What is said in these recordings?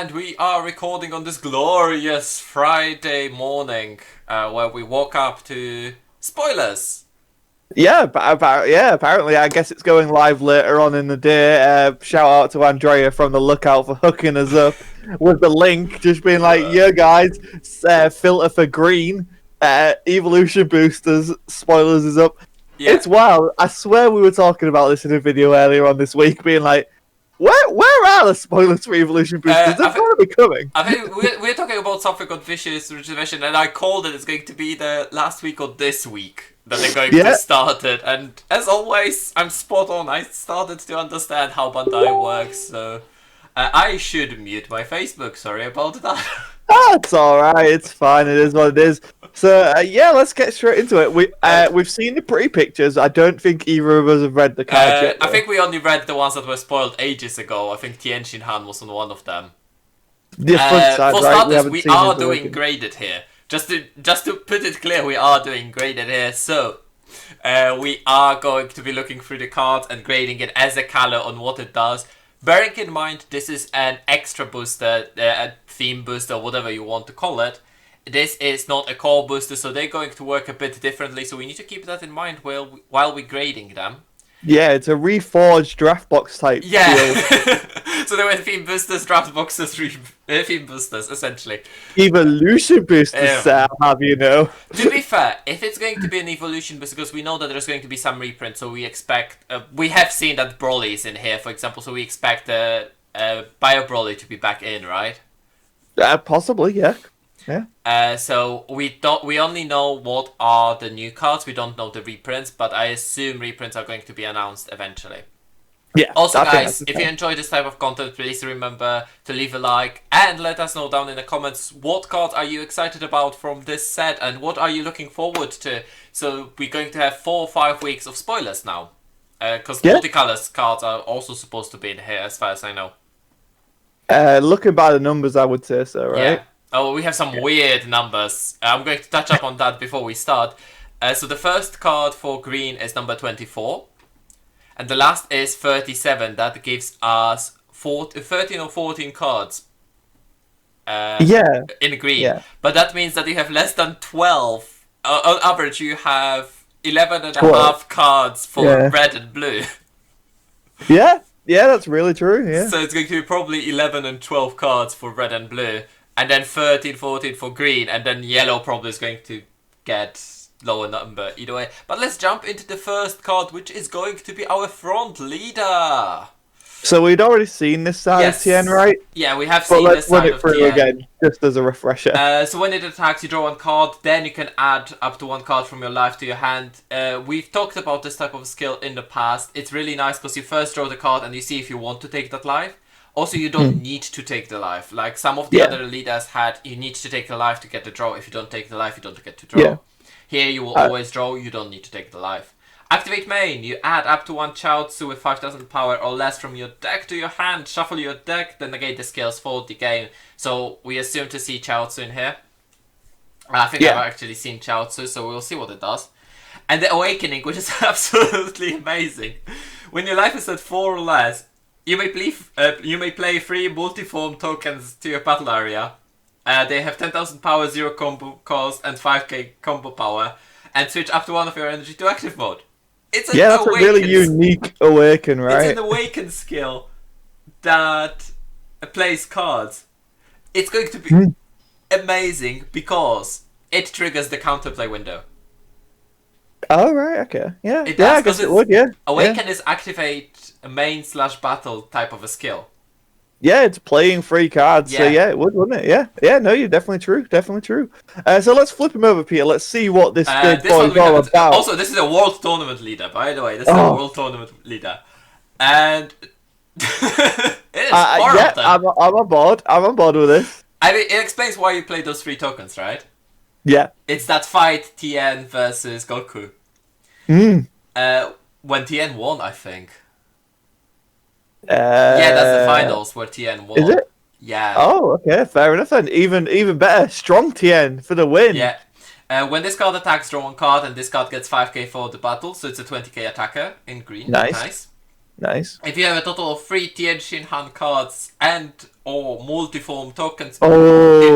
And we are recording on this glorious Friday morning, where we woke up to spoilers. Yeah, apparently, I guess it's going live later on in the day. Shout out to Andrea from the Lookout for hooking us up with the link, just being like, yeah, guys, filter for green, evolution boosters, spoilers is up. Yeah. It's wild. I swear we were talking about this in a video earlier on this week, being like, where are the spoilers for evolution boosters? They're going to be coming. I think we're talking about something called Vicious Reservation, and I called it. It's going to be the last week or this week that they're going to start it. And as always, I'm spot on. I started to understand how Bandai works, so I should mute my Facebook. Sorry about that. It's alright, it's fine, it is what it is. So, yeah, let's get straight into it. We've seen the pretty pictures. I don't think either of us have read the cards yet. I think we only read the ones that were spoiled ages ago. I think Tianxin Han was on one of them. The front side, for right? starters, we are doing graded here. Just to put it clear, we are doing graded here. So, we are going to be looking through the cards and grading it as a color on what it does. Bearing in mind, this is an extra booster, a theme booster, whatever you want to call it. This is not a core booster, so they're going to work a bit differently. So we need to keep that in mind while we're grading them. Yeah, it's a reforged draft box type. Yeah. So there were theme boosters, draft boxes, theme boosters, essentially. Evolution boosters, have you know. To be fair, if it's going to be an evolution booster, because we know that there's going to be some reprints, so we expect... we have seen that Broly is in here, for example, so we expect Bio Broly to be back in, right? Possibly, yeah. Yeah. So we only know what are the new cards. We don't know the reprints, but I assume reprints are going to be announced eventually. Yeah. Also, guys, if you enjoy this type of content, please remember to leave a like and let us know down in the comments what cards are you excited about from this set and what are you looking forward to. So we're going to have 4 or 5 weeks of spoilers now, because multicolors cards are also supposed to be in here, as far as I know. Looking by the numbers, I would say so, right? Yeah. Oh, we have some weird numbers. I'm going to touch up on that before we start. So the first card for green is number 24. And the last is 37. That gives us 13 or 14 cards. In green. Yeah. But that means that you have less than 12. On average, you have 11 and a half cards for red and blue. Yeah, that's really true, yeah. So it's going to be probably 11 and 12 cards for red and blue. And then 13, 14 for green, and then yellow probably is going to get lower number either way. But let's jump into the first card, which is going to be our front leader. So we'd already seen this side of Tien, right? Yeah, we have seen this side of Tien. Let's run it through again, just as a refresher. So when it attacks, you draw 1 card, then you can add up to 1 card from your life to your hand. We've talked about this type of skill in the past. It's really nice because you first draw the card and you see if you want to take that life. Also, you don't need to take the life. Like some of the other leaders had, you need to take the life to get the draw. If you don't take the life, you don't get to draw. Yeah. Here, you will always draw. You don't need to take the life. Activate main. You add up to 1 Chaozu with 5000 power or less from your deck to your hand. Shuffle your deck, then negate the skills for the game. So we assume to see Chaozu in here. I think I've actually seen Chaozu, so we'll see what it does. And the Awakening, which is absolutely amazing. When your life is at 4 or less, you may play 3 multi-form tokens to your battle area. They have 10,000 power, 0 combo cost, and 5k combo power, and switch up to 1 of your energy to active mode. It's that's a really unique Awaken, right? It's an Awaken skill that plays cards. It's going to be amazing because it triggers the counterplay window. Oh, right, okay. Yeah, it does, I guess it would, yeah. Awaken is activate a main/battle type of a skill. Yeah, it's playing 3 cards, so yeah, it would, wouldn't it? Yeah, no, you're definitely true, So let's flip him over, Peter. Let's see what this big boy is all about. Also, this is a World Tournament leader, by the way. This is a World Tournament leader. And it is 4 of them. I'm on board with this. I mean, it explains why you play those 3 tokens, right? Yeah. It's that fight Tien versus Goku. When Tien won, I think. Yeah, that's the finals where Tien won. Is it? Yeah. Oh, okay, fair enough then. Even better. Strong Tien for the win. Yeah. When this card attacks, draw 1 card, and this card gets 5k for the battle, so it's a 20k attacker in green. Nice. Nice. If you have a total of 3 Tianjin hand cards and or multiform tokens in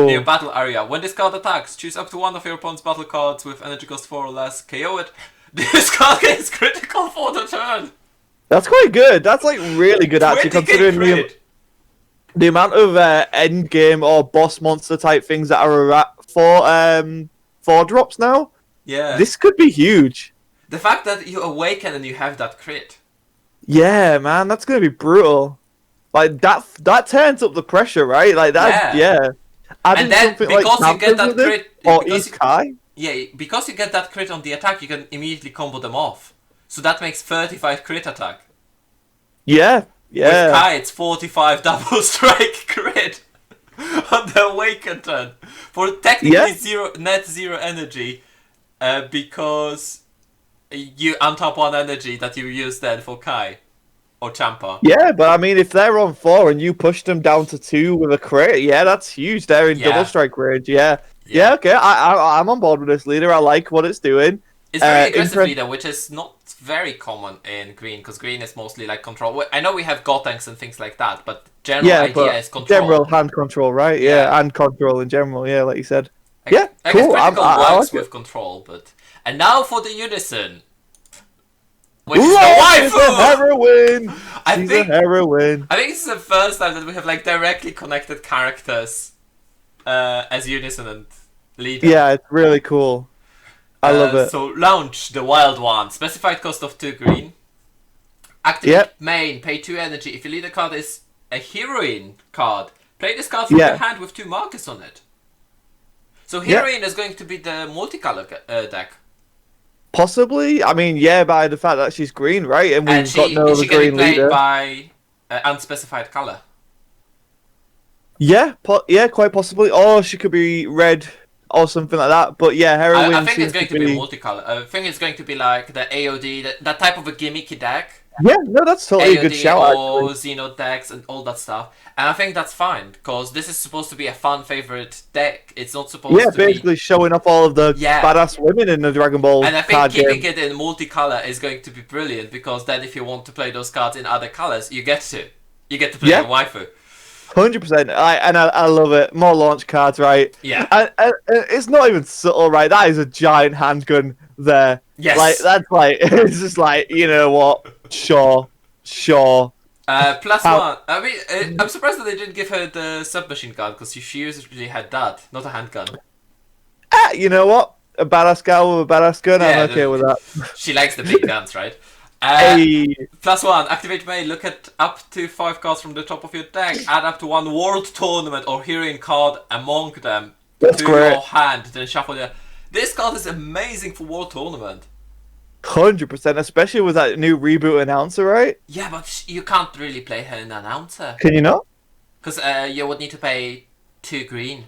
your Oh, battle area, when this card attacks, choose up to one of your opponent's battle cards with energy cost 4 or less, KO it. This card is critical for the turn. that's quite good. That's like really good actually, 20k considering crit. the amount of end game or boss monster type things that are at four drops now. Yeah. This could be huge. The fact that you awaken and you have that crit. Yeah, man, that's gonna be brutal. Like that turns up the pressure, right? Like that, yeah. Adding And then something because like you get that Panthers with crit, it, or because East Kai. yeah, because you get that crit on the attack, you can immediately combo them off. So that makes 35 crit attack. Yeah, yeah. With Kai, it's 45 double strike crit on the awaken turn for technically net zero energy, because you untap one energy that you use then for Kai or Champa. Yeah, but I mean, if they're on 4 and you push them down to 2 with a crit, yeah, that's huge. They're in double strike range. Yeah, yeah. Okay, I'm on board with this leader. I like what it's doing. It's very aggressive leader, which is not very common in green, because green is mostly like control. I know we have Gotenks and things like that, but general idea is control. General hand control, right? Yeah, and control in general. Yeah, like you said. I Cool. guess critical works like with control, but and now for the unison, which Ooh, is the she's a waifu. heroine. I think this is the first time that we have like directly connected characters as unison and leader. Yeah, it's really cool. I love it. So launch the wild one. Specified cost of 2 green. Activate main. Pay 2 energy. If your leader card is a heroine card, play this card from your hand with 2 markers on it. So heroine is going to be the multicolor deck. Possibly. I mean, yeah, by the fact that she's green, right? And we've got no other she can be green played leader. by unspecified color. Yeah, quite possibly. Or she could be red or something like that. But yeah, heroine. I think it's going to be multicolor. I think it's going to be like the AOD, that type of a gimmicky deck. Yeah, no, that's totally AOD a good shout. or Xeno decks and all that stuff. And I think that's fine, because this is supposed to be a fun favorite deck. It's not supposed to be... basically showing off all of the badass women in the Dragon Ball And I think card keeping game. it in multicolor is going to be brilliant, because then if you want to play those cards in other colors, you get to. You get to play your waifu. 100%. I love it. More launch cards, right? Yeah. And it's not even subtle, right? That is a giant handgun there. Yes. Like, that's like, it's just like, you know what? Sure. +1. I mean, I'm surprised that they didn't give her the submachine gun, because she usually had that, not a handgun. You know what? A badass girl with a badass gun, I'm okay with that. She likes the big guns, right? Hey. +1. Activate main. Look at up to 5 cards from the top of your deck. Add up to 1 world tournament or heroine card among them to your hand. Then shuffle it. This card is amazing for world tournament. 100%, especially with that new reboot announcer, right? Yeah, but you can't really play her in announcer. Can you not? Because you would need to pay 2 green.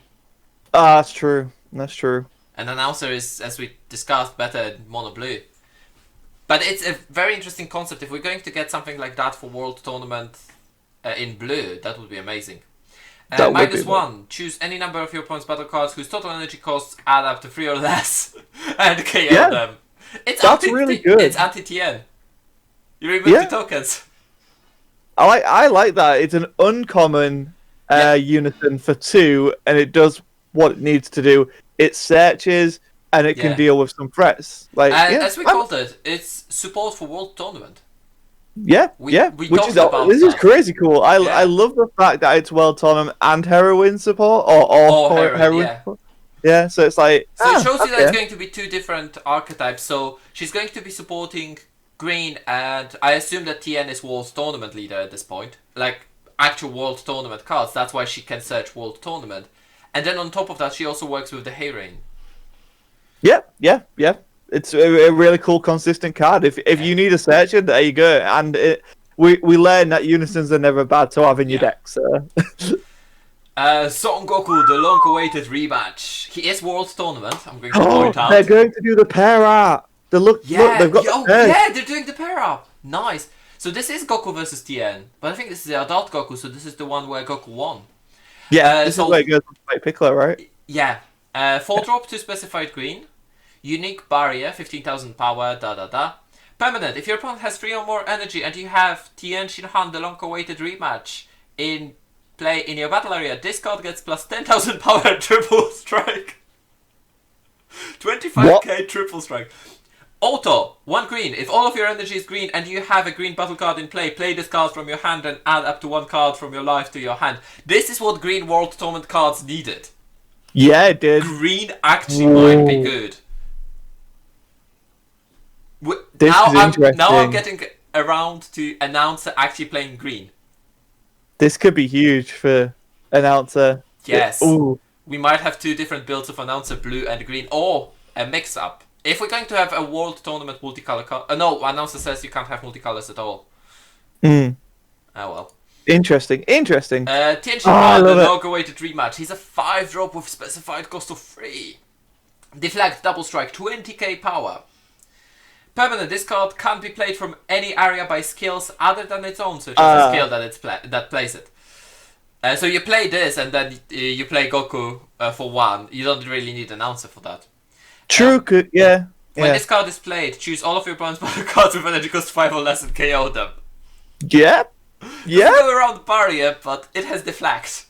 That's true. That's true. An announcer is, as we discussed, better in mono blue. But it's a very interesting concept. If we're going to get something like that for world tournament in blue, that would be amazing. -1. Choose any number of your opponent's battle cards whose total energy costs add up to 3 or less, and KO them. That's really good. It's anti-TN. You remove the tokens. I like that. It's an uncommon unison for 2, and it does what it needs to do. It searches, and it can deal with some threats. Like as we called it, it's support for world tournament. Which is crazy cool. I love the fact that it's world tournament and heroine support, or heroine support. Yeah, so it's like... So it shows you that it's going to be 2 different archetypes. So she's going to be supporting green, and I assume that TN is World Tournament leader at this point. Like, actual World Tournament cards. That's why she can search World Tournament. And then on top of that, she also works with the heroine. Yeah. It's a really cool, consistent card. If you need a searcher, there you go. And we learn that unisons are never bad to have in your deck, so... Son Goku, the long-awaited rematch. He is World Tournament, I'm going to point out. They're going to do the pair up. Look, they've got the pair. They're doing the pair up. Nice. So this is Goku versus Tien, but I think this is the adult Goku, so this is the one where Goku won. Yeah, this is where it goes to fight Piccolo, right? Yeah. 4 drop to specified green. Unique barrier, 15,000 power, Permanent. If your opponent has 3 or more energy and you have Tien Shinhan, the long-awaited rematch, in play in your battle area, this card gets plus 10,000 power triple strike. 25k triple strike. Auto, 1 green. If all of your energy is green and you have a green battle card in play this card from your hand and add up to 1 card from your life to your hand. This is what Green World Tournament cards needed. Yeah, it did. Green actually might be good. This is interesting. Now I'm getting around to Announcer actually playing green. This could be huge for Announcer. Yes. Ooh. We might have 2 different builds of Announcer, blue and green, or a mix-up. If we're going to have a World Tournament multicolor card... no, Announcer says you can't have multicolors at all. Oh well. Interesting. Tien Shinhan, the long-awaited rematch. He's a 5-drop with specified cost of 3. Deflect, double strike, 20k power. Permanent, this card can't be played from any area by skills other than its own, such as a skill that plays it. So you play this and then you play Goku for 1. You don't really need an answer for that. True, yeah. When this card is played, choose all of your opponent's battle cards with energy cost 5 or less and KO them. Yeah. Yeah. It's go around the barrier, but it has deflect.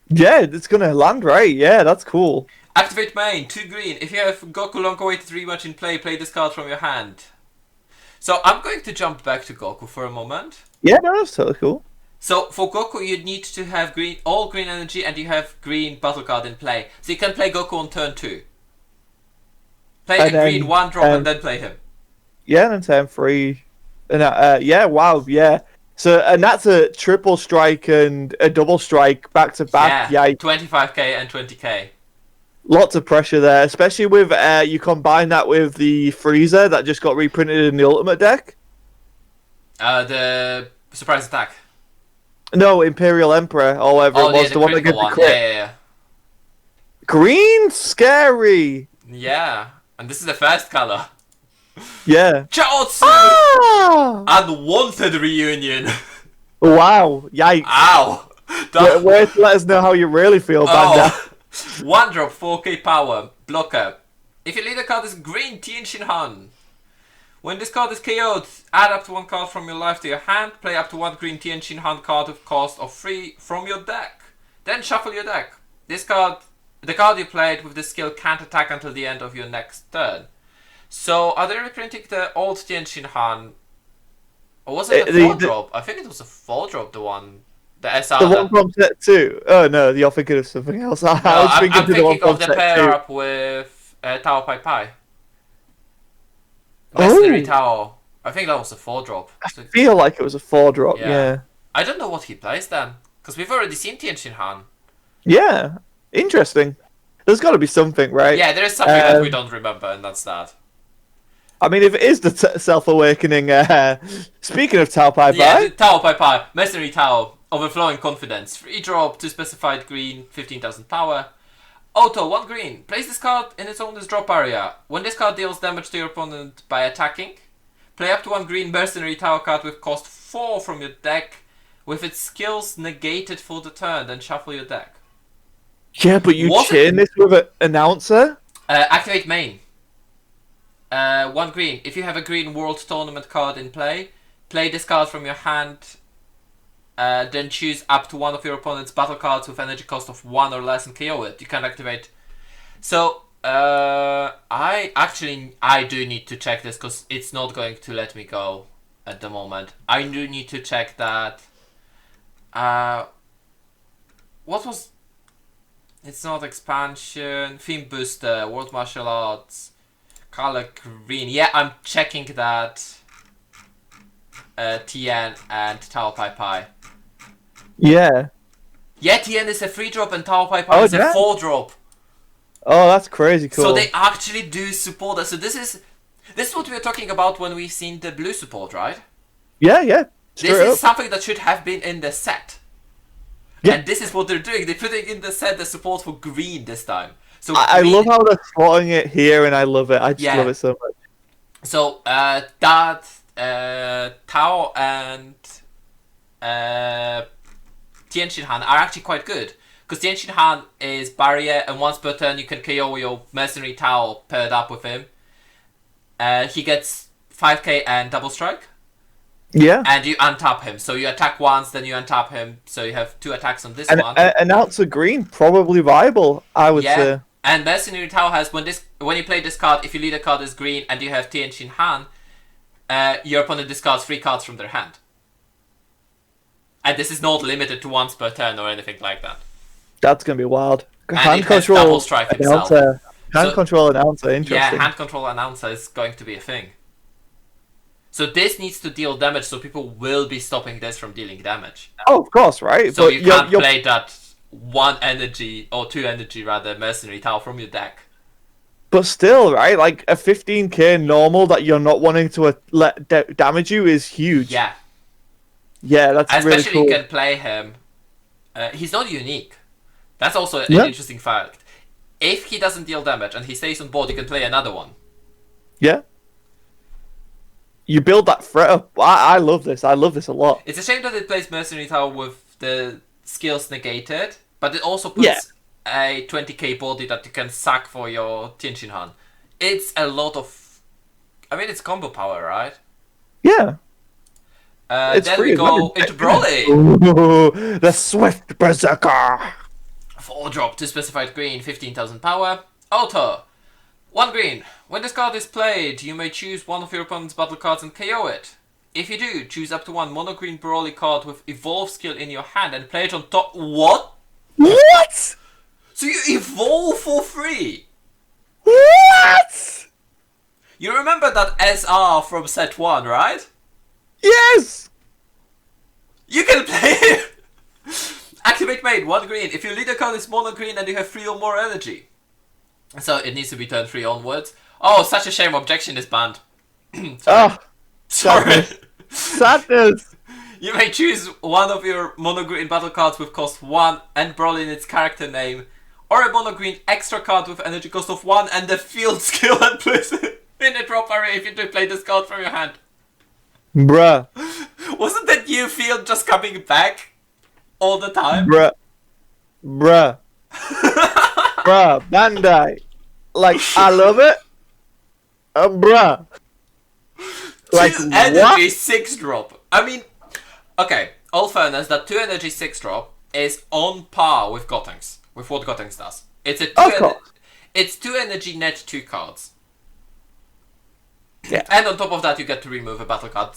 Yeah, it's gonna land right. Yeah, that's cool. Activate main, 2 green. If you have Goku long-awaited rematch in play this card from your hand. So I'm going to jump back to Goku for a moment. Yeah, no, that's totally cool. So for Goku, you need to have all green energy, and you have green battle card in play. So you can play Goku on turn 2. Play a green 1-drop and then play him. Yeah, and then turn 3. And yeah, wow, yeah. So and that's a triple strike and a double strike back to back. Yeah, 25k and 20k. Lots of pressure there, especially with you combine that with the Freezer that just got reprinted in the Ultimate deck. The surprise attack. No, Imperial Emperor or whatever it was, the one that gets the crit. Yeah. Green, scary. Yeah, and this is the first color. Yeah. Chaotsu! Unwanted reunion. Wow! Yikes! Ow! Wait to let us know how you really feel, Banda. 1-drop, 4k power, blocker. If your leader card is green, Tien Shinhan. When this card is KO'd, add up to 1 card from your life to your hand. Play up to 1 green Tien Shinhan card with cost of 3 from your deck. Then shuffle your deck. This card, the card you played with this skill can't attack until the end of your next turn. So, are they reprinting the old Tien Shinhan? Or was it a 4-drop? I think it was a 4-drop, the one. The SR. The one from set 2. Oh no, you're thinking of something else. I was thinking I'm the one thinking from of the set pair 2. up with Tao Pai Pai. Mercenary Tao. I think that was a 4-drop. I feel like it was a 4-drop, yeah. I don't know what he plays then. Because we've already seen Tien Shinhan. Yeah, interesting. There's got to be something, right? Yeah, there is something that we don't remember, and that's that. I mean, if it is the self-awakening, speaking of Tao Pai Pai... Yeah, Tao Pai Pai, Mercenary Tao, Overflowing Confidence, 3-drop, 2 specified green, 15,000 power. Auto, 1 green, place this card in its owner's drop area. When this card deals damage to your opponent by attacking, play up to 1 green Mercenary Tao card with cost 4 from your deck, with its skills negated for the turn, then shuffle your deck. Yeah, but you chain this with an announcer? Activate main. 1 green. If you have a green World Tournament card in play this card from your hand, then choose up to 1 of your opponent's battle cards with energy cost of 1 or less and KO it. You can activate. So, I do need to check this because it's not going to let me go at the moment. I do need to check that. What was... It's not expansion, theme booster, world martial arts, color green. Yeah, I'm checking that Tien and Tao Pai Pai. Yeah. Yeah, Tien is a 3-drop and Tao Pai Pai is a 4-drop. Oh, that's crazy cool. So they actually do support that. So this is what we were talking about when we've seen the blue support, right? Yeah, yeah. This is something that should have been in the set. Yeah. And this is what they're doing. They're putting in the set the support for green this time. So I love how they're slotting it here, and I love it. I just love it so much. So Tao and Tien Shinhan are actually quite good. Because Tien Shinhan is barrier, and once per turn you can KO your Mercenary Tao paired up with him. He gets 5k and double strike. Yeah. And you untap him. So you attack once, then you untap him. So you have 2 attacks on this And one. an ounce of green, probably viable, I would say. And Mercenary Tau has, when you play this card, if you lead a card as green and you have TNT in hand, your opponent discards 3 cards from their hand. And this is not limited to once per turn or anything like that. That's going to be wild. And hand it has control double strike himself. Hand control announcer, interesting. Yeah, hand control announcer is going to be a thing. So this needs to deal damage, so people will be stopping this from dealing damage. Oh, of course, right? So you can't play that 1 energy, or 2 energy rather, Mercenary Tau from your deck. But still, right? Like a 15k normal that you're not wanting to let damage you is huge. Yeah. Yeah, that's Especially really cool. you can play him. He's not unique. That's also an interesting fact. If he doesn't deal damage and he stays on board, you can play another one. Yeah. You build that threat up. I love this. I love this a lot. It's a shame that it plays Mercenary Tower with the skills negated, but it also puts a 20k body that you can sack for your Tinshinhan. It's a lot of... I mean, it's combo power, right? Yeah. Then we go into Broly. Ooh, the Swift Berserker. 4-drop to specified green, 15,000 power. Auto. 1 green. When this card is played, you may choose one of your opponent's battle cards and KO it. If you do, choose up to 1 mono-green Broly card with Evolve skill in your hand and play it on top. What? What? So you evolve for free? What? You remember that SR from set 1, right? Yes! You can play it! Activate main, 1 green. If your leader card is mono-green and you have 3 or more energy. So it needs to be turn 3 onwards. Oh, such a shame, objection is banned. Oh, sorry. Sadness. You may choose one of your mono-green battle cards with cost 1 and Broly in its character name, or a mono-green extra card with energy cost of 1 and the field skill and place it in a drop area if you do play this card from your hand. Bruh. Wasn't that new field just coming back all the time? Bruh. Bruh. Bruh. Bandai. Like, I love it. Bruh. Like, 2 energy what? 6-drop. I mean, okay, all fairness, that 2 energy 6-drop is on par with Gotenks, with what Gotenks does. It's a it's 2 energy net 2 cards. Yeah. And on top of that, you get to remove a battle card.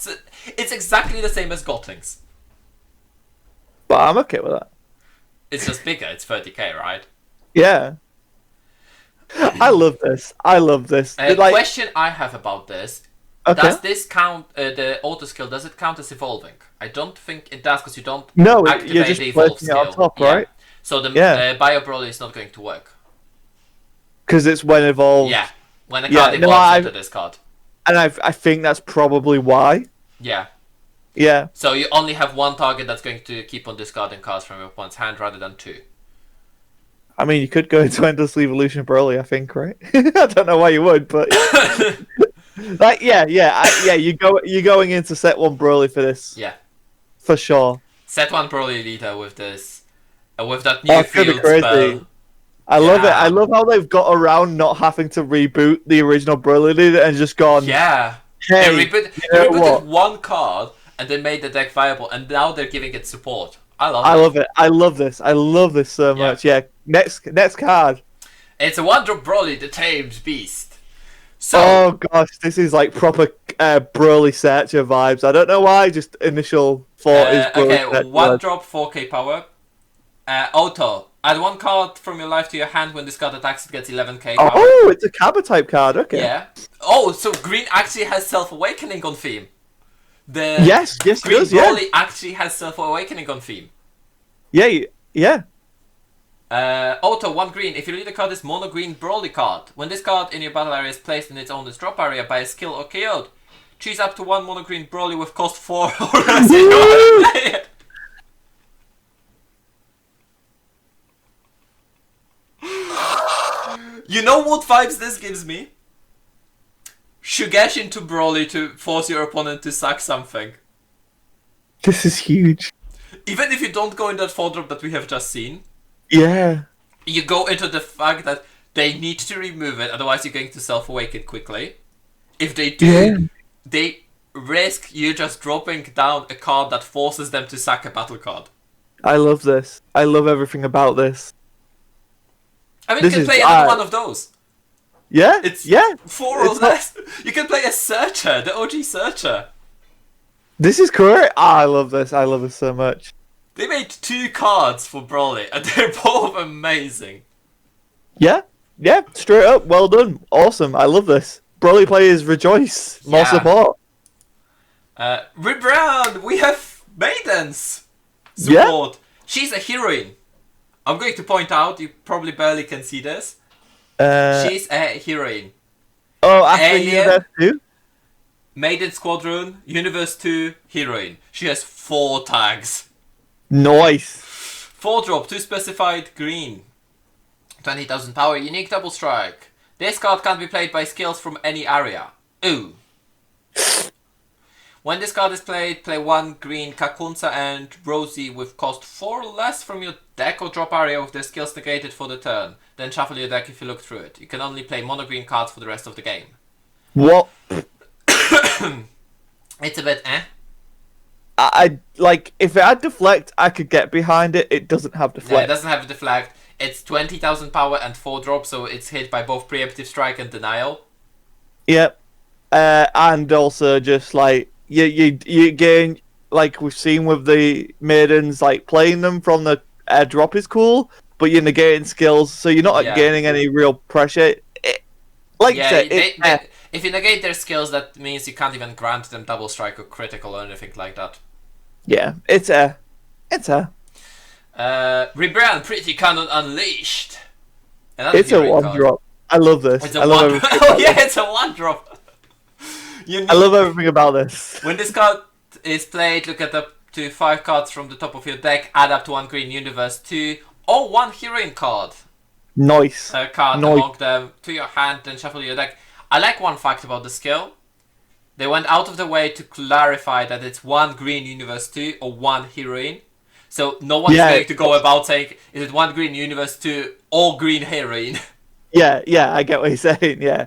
It's exactly the same as Gotenks. But I'm okay with that. It's just bigger. It's 30k, right? Yeah. I love this. I love this. Like, question I have about this. Okay. Does this count, the auto skill, does it count as evolving? I don't think it does, because you don't activate you're just the evolve placing it on skill. top, right? So the Bio Broly is not going to work. Because it's when evolved. Yeah. When a card evolves into this card. And I think that's probably why. Yeah. Yeah. So you only have 1 target that's going to keep on discarding cards from your opponent's hand rather than 2. I mean, you could go into Endless Evolution Broly, I think, right? I don't know why you would, but like, you're going into set 1 Broly for this. Yeah. For sure. Set 1 Broly leader with this, with that new field crazy. spell. I love it. I love how they've got around not having to reboot the original Broly leader and just gone. Yeah. Hey, they rebooted 1 card and they made the deck viable, and now they're giving it support. I love it. I love this. I love this so much. Yeah. Next card. It's a 1-drop Broly, the Tamed Beast. So, oh gosh, this is like proper Broly Searcher vibes. I don't know why. Just initial thought is Broly okay, 1-drop 4k power. Auto. Add 1 card from your life to your hand. When this card attacks, it gets 11k power. Oh, it's a Kaba type card. Okay. Yeah. Oh, so green actually has Self-Awakening on theme. Yes, Green it does, Broly actually has Self-Awakening on theme. Yeah. Auto, 1 green. If your leader card is mono green Broly card, when this card in your battle area is placed in its owner's drop area by a skill or KO'd, choose up to 1 mono green Broly with cost 4 or less in your play it. You know what vibes this gives me? Shugesh into Broly to force your opponent to sack something. This is huge. Even if you don't go in that 4-drop that we have just seen, Yeah. you go into the fact that they need to remove it, otherwise you're going to self-awaken quickly. If they do, they risk you just dropping down a card that forces them to sack a battle card. I love this. I love everything about this. I mean, This you can is- play another one of those. Yeah, It's yeah. 4 or It's not- less. You can play a Searcher, the OG Searcher. This is correct. I love this. I love this so much. They made 2 cards for Broly, and they're both amazing. Yeah, yeah. Straight up, well done. Awesome. I love this. Broly players rejoice. More Yeah. support. Rebrand, we have Maidens Yeah. support. She's a heroine. I'm going to point out, you probably barely can see this. She's a heroine. Oh, after Alien. Universe 2? Maiden Squadron, Universe 2, heroine. She has 4 tags. Nice. 4 drop, 2 specified, green. 20,000 power, unique double strike. This card can't be played by skills from any area. Ooh. When this card is played, play 1 green Kakunsa and Rosie with cost 4 less from your deck or drop area with their skills negated for the turn. Then shuffle your deck if you look through it. You can only play mono green cards for the rest of the game. What? It's a bit eh. I like if it had deflect, I could get behind it. It doesn't have Yeah, it deflect. doesn't have a deflect. It's 20,000 power and 4 drop, so it's hit by both preemptive strike and denial. Yep. And also just like you gain, like we've seen with the maidens, like playing them from the drop is cool, but you're negating skills, so you're not Yeah. gaining any real pressure. Like you Yeah, said, if you negate their skills, that means you can't even grant them double strike or critical or anything like that. yeah, it's a. Rebrand, Pretty Cannon Unleashed. Another It's a heroine one card. drop. I love this. It's I a love one. everything. Oh yeah, it's a 1 drop. I love everything about this. When this card is played, look at up to 5 cards from the top of your deck, add up to 1 green Universe 2, or 1 heroine card. Nice. Card Nice. among them to your hand, then shuffle your deck. I like one fact about the skill. They went out of the way to clarify that it's 1 green Universe 2 or 1 heroine. So no one's Yeah. going to go about saying, is it 1 green Universe 2 or green heroine? Yeah, I get what you're saying. Yeah.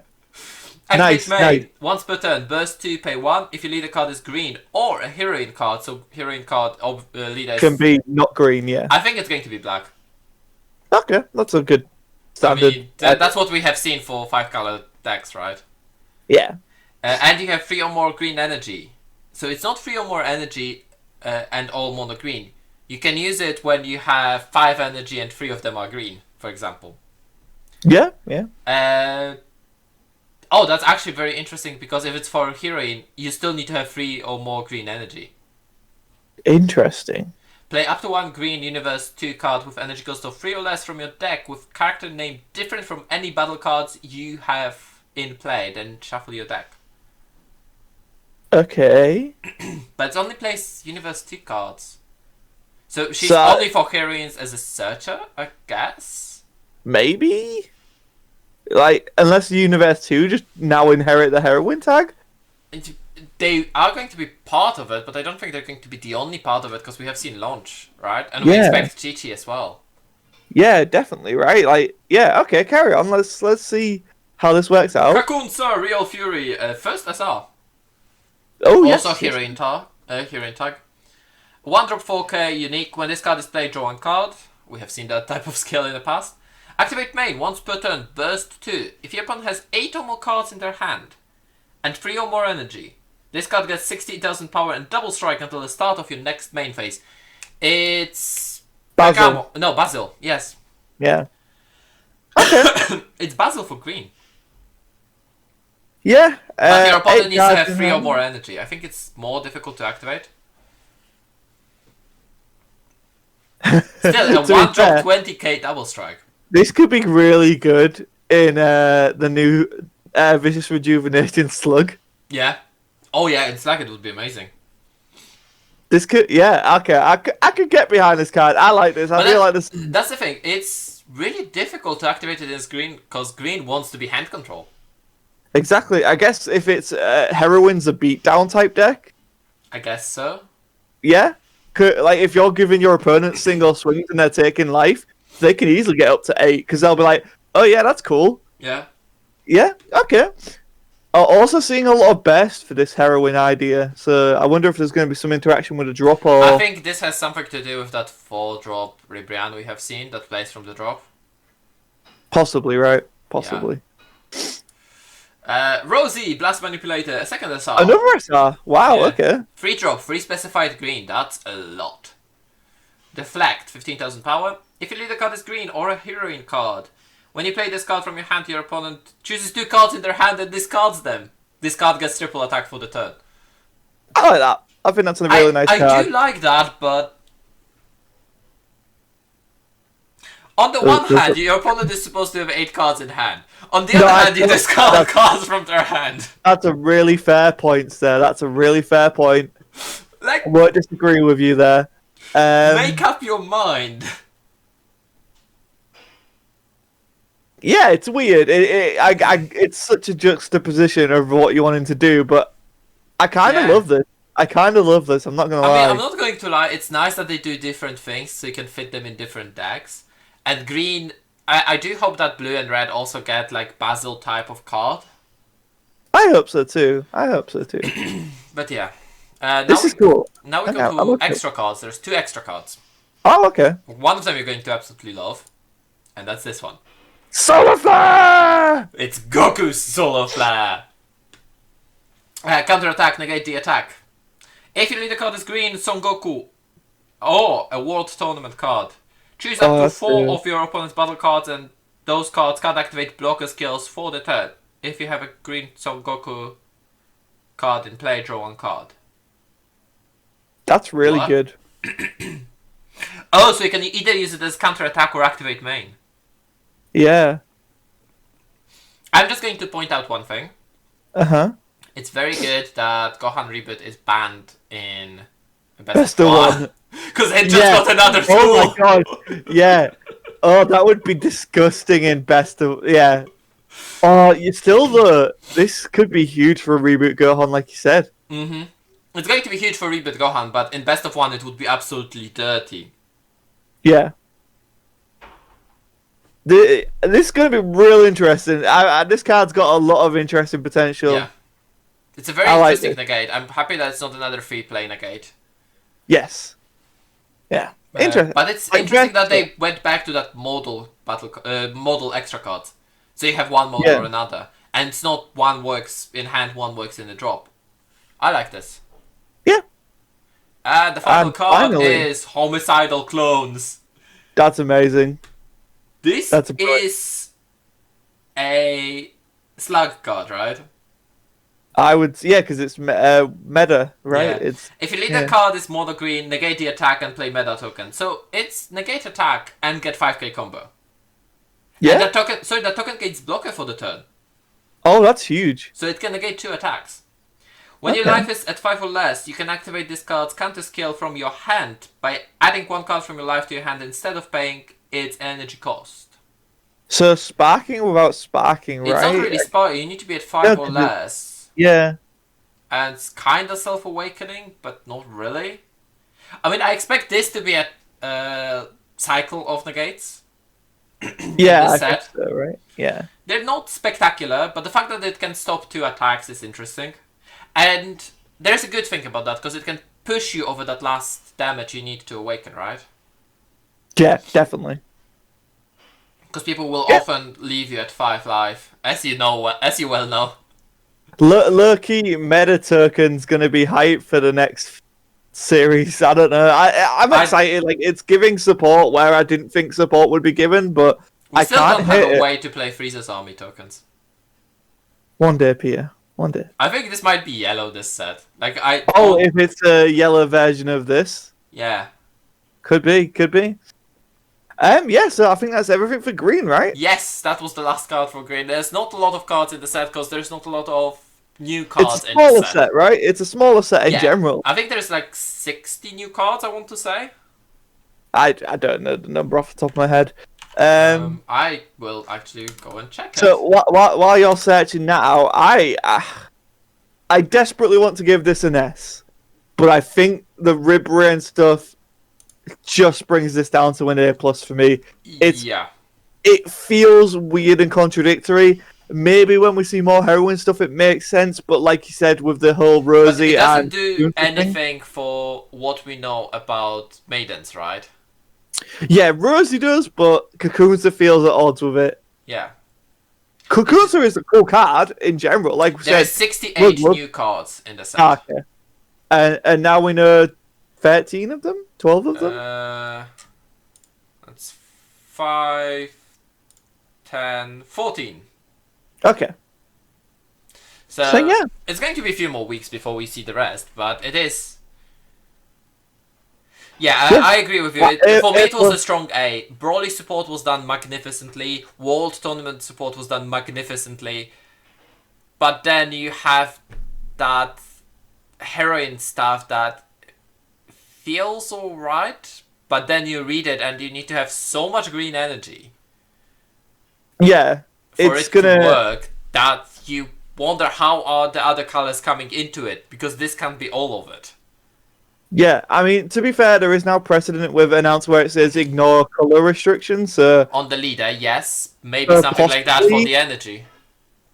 Activate Nice, main. nice. Once per turn, burst 2, pay 1. If your leader card is green or a heroine card, so heroine card of leader is... Can be not green. Yeah. I think it's going to be black. Okay, that's a good I standard. mean, that's what we have seen for 5 color decks, right? Yeah. And you have 3 or more green energy. So it's not 3 or more energy and all mono green. You can use it when you have 5 energy and 3 of them are green, for example. Yeah. Oh, that's actually very interesting because if it's for a heroine, you still need to have 3 or more green energy. Interesting. Play up to 1 green Universe 2 card with energy cost of 3 or less from your deck with character name different from any battle cards you have in play, then shuffle your deck. Okay. But it only plays Universe 2 cards. So she's So- only for heroines as a searcher, I guess? Maybe. Like, unless Universe 2 just now inherit the heroine tag. They are going to be part of it, but I don't think they're going to be the only part of it because we have seen launch, right? And we Yeah. expect Chi-Chi as well. Yeah, definitely. Right. Like, yeah. Okay. Carry on. Let's see how this works out. Raccoon Sir, Real Fury, first SR. Oh yes. Also heroine tag. 1 drop 4k unique. When this card is played, draw 1 card. We have seen that type of skill in the past. Activate main once per turn. Burst 2. If your opponent has 8 or more cards in their hand and 3 or more energy, this card gets 60,000 power and double strike until the start of your next main phase. It's Basil. No, Basil. Yes, Yeah. it's Basil for green. Yeah. But your opponent 8 needs to cards have in 3 or hand. more energy. I think it's more difficult to activate. Still, a To be 1 drop fair, 20k double strike. This could be really good in the new Vicious Rejuvenating Slug. Yeah. Oh yeah, in Slack it would be amazing. This could, yeah, okay. I could get behind this card. I like this. I But feel like this. That's the thing. It's really difficult to activate it as green because green wants to be hand control. Exactly. I guess if it's Heroine's a beatdown type deck, I guess so. yeah. Like if you're giving your opponent single swings and they're taking life, they can easily get up to 8 because they'll be like, oh yeah, that's cool. Yeah. Yeah, okay. Also seeing a lot of best for this heroine idea, so I wonder if there's going to be some interaction with a drop or... I think this has something to do with that 4-drop Ribrianne we have seen that plays from the drop. Possibly, right? Possibly. Yeah. Rosie, Blast Manipulator, a second SR. Another SR? Wow, Yeah. okay. 3-drop, 3 specified green, that's a lot. Deflect, 15,000 power. If your leader card is green or a heroine card, when you play this card from your hand, your opponent chooses 2 cards in their hand and discards them. This card gets triple attack for the turn. I like that. I think that's a really nice card. I do like that, but... On the one hand, your opponent is supposed to have 8 cards in hand. On the other hand, you discard cards from their hand. That's a really fair point, sir. That's a really fair point. Like, I won't disagree with you there. make up your mind. Yeah, it's weird. It's such a juxtaposition of what you want him to do, but I kind of love this. I kind of love this. I'm not gonna lie. I mean, I'm not going to lie. It's nice that they do different things, so you can fit them in different decks. And green, I do hope that blue and red also get like Basil type of card. I hope so too. I hope so too. But yeah. This is cool. Now we go to extra cards. There's 2 extra cards. Oh, okay. One of them you're going to absolutely love, and that's this one. Solar Flare! It's Goku's Solar Flare! Counter attack, negate the attack. If your leader card is green, Son Goku. Or a World Tournament card. Choose up to 4 of your opponent's battle cards, and those cards can't activate blocker skills for the turn. If you have a green Son Goku card in play, draw 1 card. That's really good. Oh, so you can either use it as counter attack or activate main. Yeah. I'm just going to point out one thing. Uh-huh. It's very good that Gohan Reboot is banned in Best of One. Because it just got another tool. Oh my god. Yeah. Oh, that would be disgusting in Best of... Yeah. Oh, you still though. This could be huge for a Reboot Gohan, like you said. Mm-hmm. It's going to be huge for Reboot Gohan, but in Best of One it would be absolutely dirty. Yeah. This is going to be real interesting. This card's got a lot of interesting potential. Yeah. It's a very interesting negate. I'm happy that it's not another free-play negate. Yes. Yeah. Interesting. But it's interesting that they went back to that model model extra cards. So you have one model or another. And it's not one works in hand, one works in the drop. I like this. Yeah. And the final card is Homicidal Clones. That's amazing. This is a slug card, right? I would, yeah, because it's meta, right? Yeah. It's if your leader card is mono green, negate the attack and play meta token. So it's negate attack and get 5k combo. Yeah. And that token gains blocker for the turn. Oh, that's huge. So it can negate 2 attacks. When your life is at 5 or less, you can activate this card's counter skill from your hand by adding 1 card from your life to your hand instead of paying its energy cost. So sparking without sparking, right? It's not really sparking. You need to be at 5 or less. Yeah. And it's kind of self-awakening, but not really. I mean, I expect this to be a cycle of negates. Yeah, I guess so, right? Yeah. They're not spectacular, but the fact that it can stop 2 attacks is interesting. And there's a good thing about that, because it can push you over that last damage you need to awaken, right? Yeah, definitely. Because people will often leave you at 5 life, as you well know. Low-key meta token's gonna be hype for the next series. I don't know. I'm excited. Like, it's giving support where I didn't think support would be given, but I still can't don't have a way to play Frieza's army tokens. One day, Pierre. One day. I think this might be yellow, this set. Like if it's a yellow version of this. Yeah. Could be. Yeah, so I think that's everything for green, right? Yes, that was the last card for green. There's not a lot of cards in the set because there's not a lot of new cards in the set. It's a smaller set, right? It's a smaller set in general. I think there's like 60 new cards, I want to say. I don't know the number off the top of my head. I will actually go and check it. So while you're searching now, I desperately want to give this an S, but I think the Ribbery and stuff just brings this down to an A+ for me. It feels weird and contradictory, Maybe when we see more heroine stuff, it makes sense. But like you said, with the whole But Rosie it doesn't and do Gunther thing, anything for what we know about maidens, right? yeah, Rosie does, but Kakunsa feels at odds with it. Yeah. Kakunsa is a cool card in general. Like we There said, is 68 new cards in the set. okay. And now we know 13 of them, 12 of them. That's 5, 10, 14. Okay. So yeah, it's going to be a few more weeks before we see the rest, but it is. Yeah, Yeah. I agree with you. For me, it was a strong A. Broly support was done magnificently. World Tournament support was done magnificently. But then you have that heroine stuff that feels alright, but then you read it and you need to have so much green energy yeah, for it's it gonna to work that you wonder how are the other colors coming into it, because this can't be all of it. Yeah, I mean, to be fair, there is now precedent with announced where it says ignore color restrictions. So On the leader, yes, maybe something like that for the energy.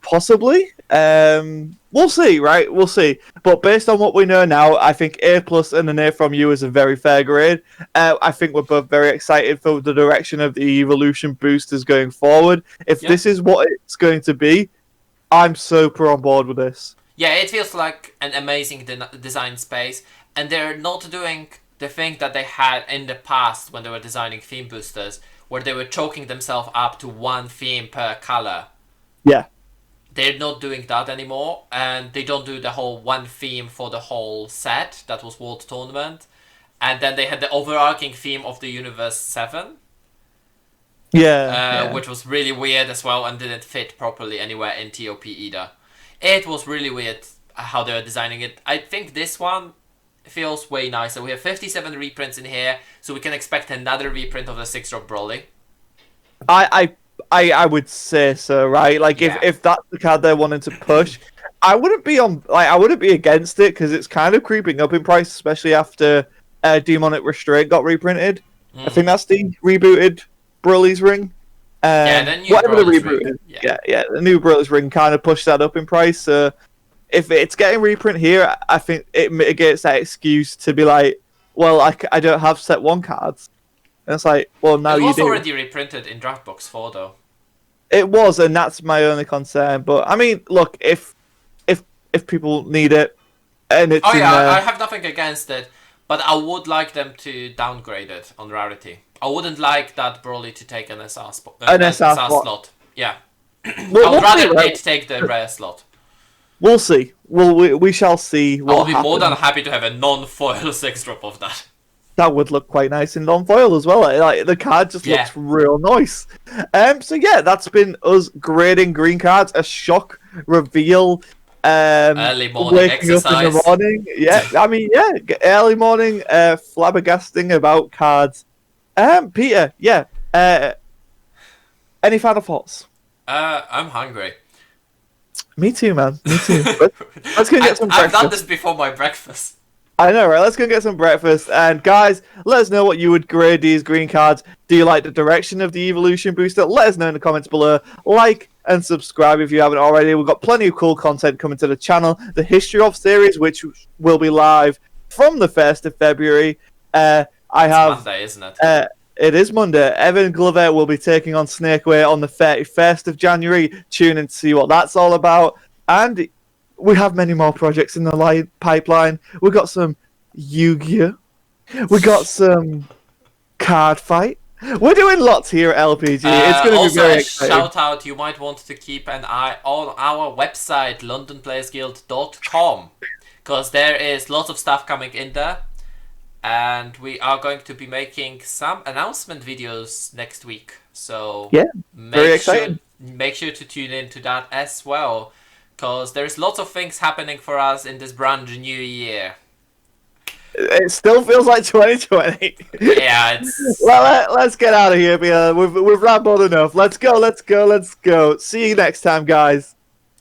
possibly, we'll see, right? We'll see. But based on what we know now, I think A plus and an A from you is a very fair grade. I think we're both very excited for the direction of the evolution boosters going forward. If this is what it's going to be, I'm super on board with this. Yeah, it feels like an amazing design space, and they're not doing the thing that they had in the past when they were designing theme boosters, where they were choking themselves up to one theme per color. Yeah. They're not doing that anymore, and they don't do the whole one theme for the whole set. That was World Tournament. And then they had the overarching theme of the Universe 7. Which was really weird as well and didn't fit properly anywhere in TOP either. It was really weird how they were designing it. I think this one feels way nicer. We have 57 reprints in here, so we can expect another reprint of the 6-drop Broly. I would say so, right? Like if that's the card they're wanting to push, I wouldn't be against it because it's kind of creeping up in price, especially after Demonic Restraint got reprinted. I think that's the rebooted Broly's Ring. The new whatever the Broly's reboot Ring. is. Yeah, the new Broly's Ring kind of pushed that up in price. So if it's getting reprint here, I think it mitigates that excuse to be like, well, I don't have set 1 cards. And it's like, well, now you do. It was already reprinted in Draft Box 4, though. It was, and that's my only concern. But I mean, look, if people need it, and it's I have nothing against it, but I would like them to downgrade it on rarity. I wouldn't like that Broly to take an SR spot. SR slot. Yeah. I would rather it take the rare slot. We'll see. We shall see what I'll be happens. more than happy to have a non-foil 6-drop of that. That would look quite nice in non-foil as well. Like the card just looks real nice. So yeah, that's been us grading green cards. A shock reveal. Early morning waking exercise. up in the morning. Yeah, I mean, early morning flabbergasting about cards. Peter, any final thoughts? I'm hungry. Me too, man. Me too. Let's go get some breakfast. I've done this before my breakfast. I know, right? Let's go get some breakfast. And guys, let us know what you would grade these green cards. Do you like the direction of the evolution booster? Let us know in the comments below. Like and subscribe if you haven't already. We've got plenty of cool content coming to the channel. The History of series, which will be live from the 1st of February. It's Monday, isn't it? It is Monday. Evan Glover will be taking on Snakeway on the 31st of January. Tune in to see what that's all about. And we have many more projects in the pipeline. We've got some Yu-Gi-Oh! We got some Card Fight. We're doing lots here at LPG. It's going to be very exciting. Shout out, you might want to keep an eye on our website, londonplayersguild.com, because there is lots of stuff coming in there. And we are going to be making some announcement videos next week. So very exciting. Make sure to tune in to that as well, because there's lots of things happening for us in this brand new year. It still feels like 2020. Yeah, it's... Well, let's get out of here, Peter. We've rambled enough. Let's go. See you next time, guys.